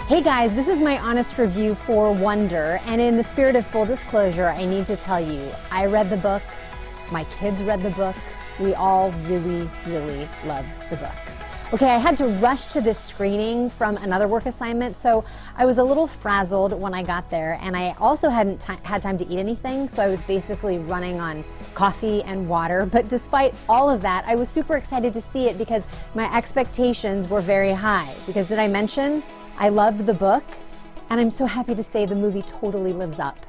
Hey guys, this is my honest review for Wonder, and in the spirit of full disclosure, I need to tell you, I read the book, my kids read the book, we all really, really love the book. Okay, I had to rush to this screening from another work assignment, so I was a little frazzled when I got there, and I also hadn't had time to eat anything, so I was basically running on coffee and water. But despite all of that, I was super excited to see it because my expectations were very high. Because did I mention I loved the book? And I'm so happy to say the movie totally lives up.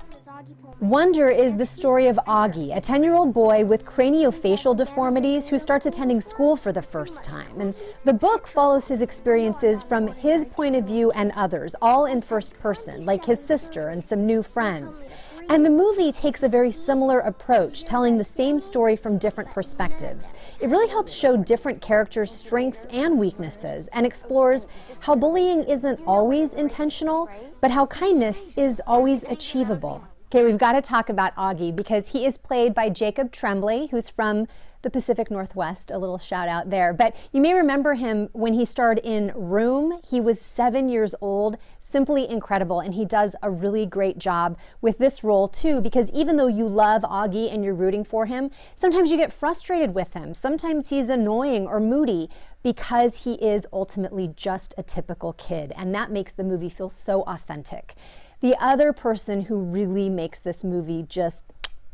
Wonder is the story of Augie, a 10-year-old boy with craniofacial deformities who starts attending school for the first time. And the book follows his experiences from his point of view and others, all in first person, like his sister and some new friends. And the movie takes a very similar approach, telling the same story from different perspectives. It really helps show different characters' strengths and weaknesses and explores how bullying isn't always intentional, but how kindness is always achievable. Okay, we've got to talk about Augie because he is played by Jacob Tremblay, who's from the Pacific Northwest, a little shout out there. But you may remember him when he starred in Room. He was 7 years old, simply incredible, and he does a really great job with this role too, because even though you love Augie and you're rooting for him, sometimes you get frustrated with him. Sometimes he's annoying or moody because he is ultimately just a typical kid, and that makes the movie feel so authentic. The other person who really makes this movie just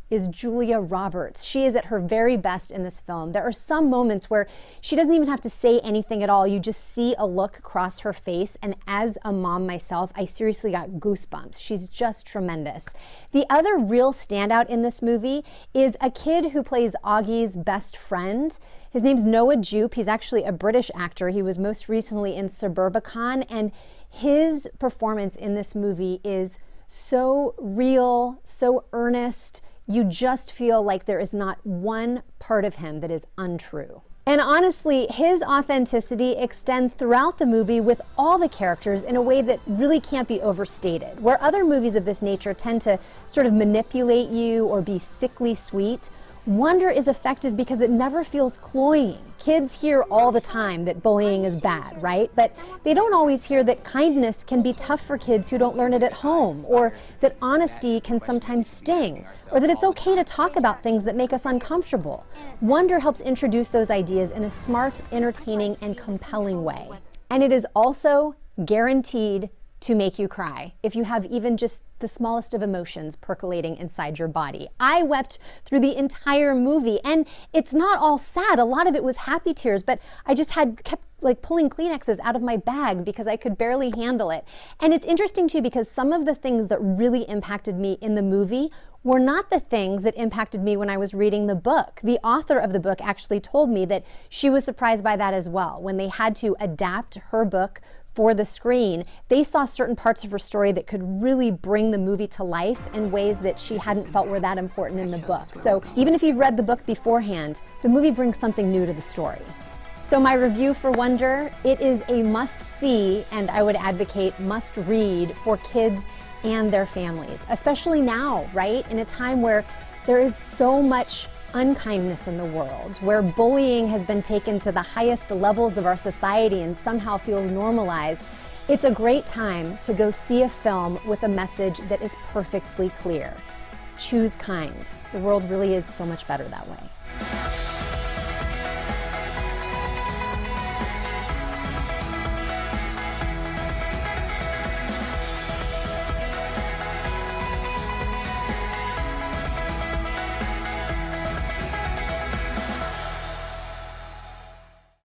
is Julia Roberts. She is at her very best in this film. There are some moments where she doesn't even have to say anything at all. You just see a look across her face, and as a mom myself, I seriously got goosebumps. She's just tremendous. The other real standout in this movie is a kid who plays Augie's best friend. His name's Noah Jupe. He's actually a British actor. He was most recently in Suburbicon, and his performance in this movie is so real, so earnest. You just feel like there is not one part of him that is untrue. And honestly, his authenticity extends throughout the movie with all the characters in a way that really can't be overstated. Where other movies of this nature tend to sort of manipulate you or be sickly sweet, Wonder is effective because it never feels cloying. Kids hear all the time that bullying is bad, right? But they don't always hear that kindness can be tough for kids who don't learn it at home, or that honesty can sometimes sting, or that it's okay to talk about things that make us uncomfortable. Wonder helps introduce those ideas in a smart, entertaining, and compelling way. And it is also guaranteed to make you cry if you have even just the smallest of emotions percolating inside your body. I wept through the entire movie, and it's not all sad. A lot of it was happy tears, but I just kept like pulling Kleenexes out of my bag because I could barely handle it. And it's interesting too because some of the things that really impacted me in the movie were not the things that impacted me when I was reading the book. The author of the book actually told me that she was surprised by that as well. When they had to adapt her book for the screen, they saw certain parts of her story that could really bring the movie to life in ways that she hadn't felt were that important in the book. So even if you've read the book beforehand, the movie brings something new to the story. So my review for Wonder, it is a must-see, and I would advocate must-read for kids and their families, especially now, right? In a time where there is so much unkindness in the world, where bullying has been taken to the highest levels of our society and somehow feels normalized, it's a great time to go see a film with a message that is perfectly clear. Choose kind. The world really is so much better that way.